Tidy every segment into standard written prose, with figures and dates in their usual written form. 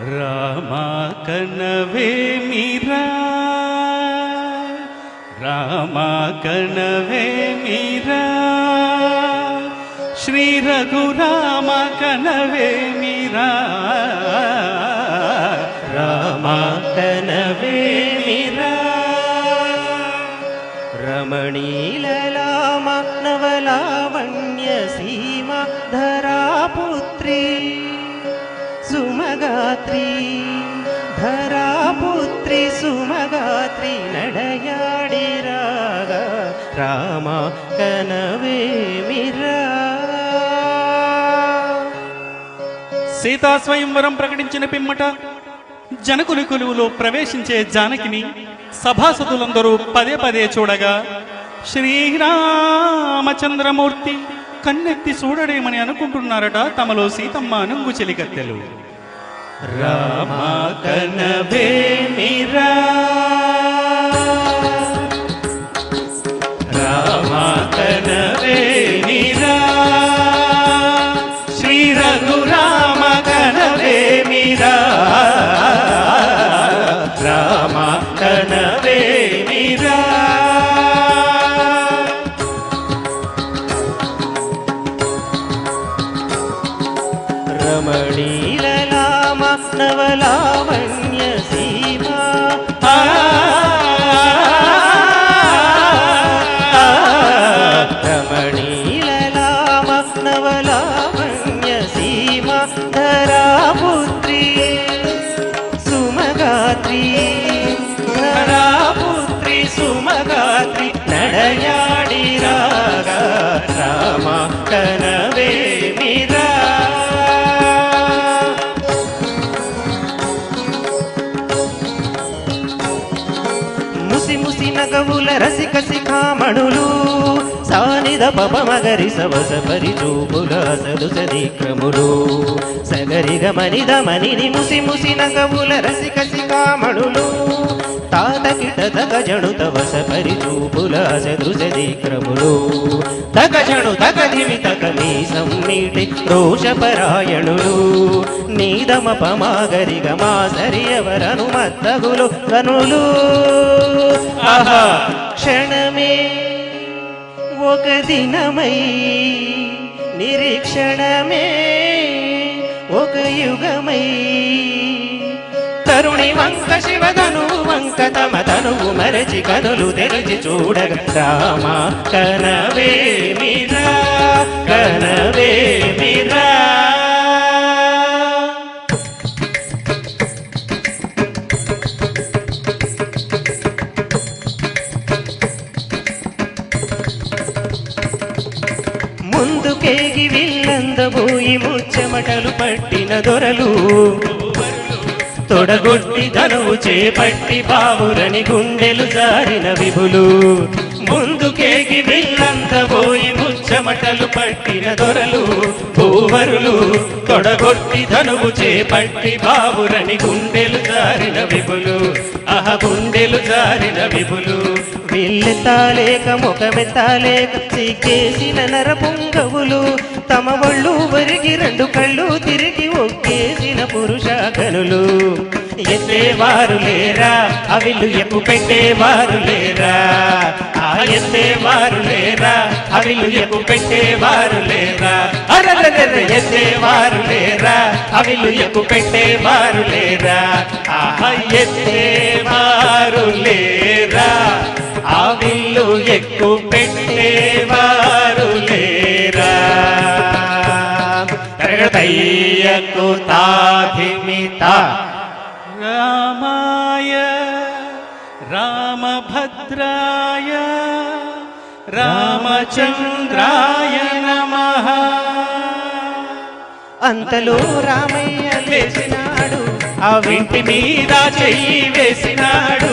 రామా కనవేమిరా రామా కనవేమిరా శ్రీ రఘురామ కనవేమిరా రామా కనవేమిరా రమణీలలామ నవలావణ్య సీమ ధరాపుత్రి సుమగాత్రి ధరాపుత్రి సుమగాత్రి నడయాడిరాగా రామ కనవేమిరా. సీతా స్వయంవరం ప్రకటించిన పిమ్మట జనకుని కొలువులో ప్రవేశించే జానకిని సభాసదులందరూ పదే పదే చూడగా శ్రీరామచంద్రమూర్తి కన్నెత్తి చూడడేమని అనుకుంటున్నారట తమలో సీతమ్మ అనుంగు చెలికత్తెలు. రామ కనవేమిరా రామ కనవేమిరా శ్రీ రఘురామ కనవేమిరా రామ కనవేమిరా. రమణీలలామ నవలావణ్య సీమ రమణీలలామ నవలావణ్య సీమ ధరాపుత్రి సుమగాత్రి ధరాపుత్రి సుమగాత్రి నడయాడిరాగా రామ కనవేమిరా. ముసి ముసి నగవుల రసిక శిఖామణులు సానిద పప మగరి సవస పరిచూపుల సదుసది క్రములు సగరిగ మనిద మనిని ముసి ముసి నగవుల రసిక శిఖామణులు తాతకిట తగజణు తవస పరిచూపుల సదృశది క్రములు తగజణు తగదివి తగమీ సమ్మీటి రోషపరాయణులు నీదమ పమాగరిగ మా సరియవరను మత్తగులు కనులు. ఆహా క్షణమే ఒక దినమై నిరీక్షణమే ఒక యుగమై తరుణి వంక శివధను వంక తమ తనువు మరచి కనులు తెరిచి చూడగ రామ కనవేమిరా కనవేమిరా. ముందుకేగి విల్లందబోయి ముచ్చమటలు పట్టిన దొరలు తొడగొట్టి ధనువు చేపట్టి బావురని గుండెలు జారిన విభులు. ముందుకేగి విల్లందబోయి ముచ్చమటలు పట్టిన దొరలు భూవరులు తొడగొట్టి ధనువు చేపట్టి బావురని గుండెలు జారిన విభులు. అహ గుండెలు జారిన విభులు. విల్లెత్తాలేక ముఖమెత్తాలేక చిక్కేసిన నరపుంగవులు తమ ఒళ్ళు వరిగి రెండు కళ్ళు తిరిగి ఒక్కేసిన పురుష కనులు. ఎత్తేవారు లేరా అవిలు ఎక్కు పెట్టేవారు లేరా ఆ ఎత్తేవారు లేరా అవిలు ఎక్కు పెట్టేవారు లేరా అరరర ఎత్తేవారు లేరా అవిలు ఎక్కు పెట్టేవారు లేరా ఆహా ఎత్తేవారు లేరా అవిలు ఎక్కు పెట్టేవారు లేరా. తయ్యకు తాధిమిత రామాయ రామభద్రాయ రామచంద్రాయ నమః. అంతలో రామయ్య లేచినాడు ఆ వింటి మీద చెయ్యి వేసినాడు.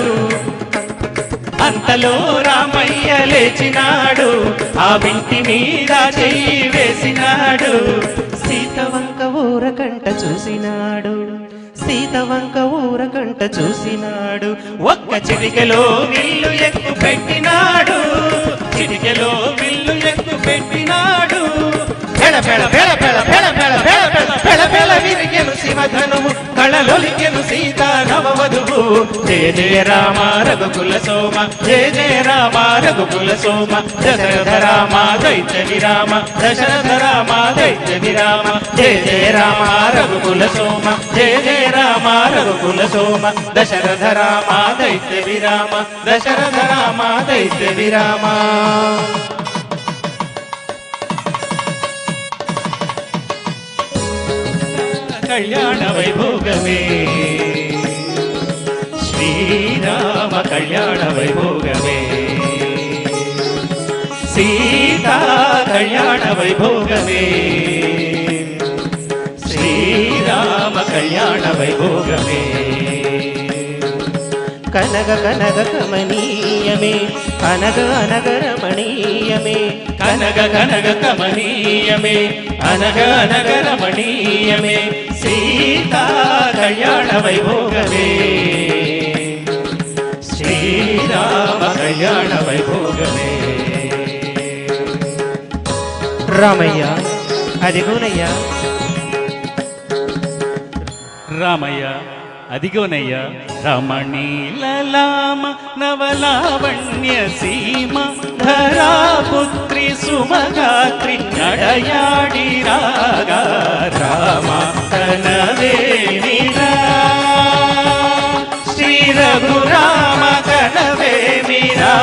అంతలో రామయ్య లేచినాడు ఆ వింటి మీద చెయ్యి వేసినాడు. సీత వంక ఊరకంట చూసినాడు సీత వంక ఊరకంట చూసినాడు. ఒక్క చిటికెలో విల్లు ఎక్కు పెట్టినాడు చిటికెలో విల్లు ఎక్కు పెట్టినాడు. పెళ పెళ పెళ పెళ పెళ పెళ పెళ పెళ పెళ పెళ విరిగెను శివధనువు కళలో సీత నవవధువు జయ జయ రామ రఘుకుల సోమ జయ జయ రామ రఘుకుల సోమ దశరథ రామ దైత్య విరామ దశరథ రామ దైత్య విరామ జయ జయ రామ రఘుకుల సోమ జయ జయ రామ రఘుకుల సోమ దశరథ రామ దైత్య విరామ దశరథ రామ దైత్య విరామ కళ్యాణ వైభోగమే శ్రీరామ కళ్యాణ వైభోగమే సీతా కళ్యాణ వైభోగమే శ్రీరామ కళ్యాణ వైభోగమే కనగ కనగ కమనీయమే అనగ అనగ రమణీయమే కనగ కనగ కమనీయమే అనగ అనగ రమణీయమే సీతా కళ్యాణ వైభోగమే శ్రీరామ కళ్యాణ వైభోగమే రామయ్య అదిగోనయ్యా రామయ్య అదిగోనయ్య రమణీలలామ నవలావణ్య సీమ ధరాపుత్రి సుమగాత్రి నడయాడి రాగా రామ కనవేమిరా శ్రీ రఘురామ కనవేమిరా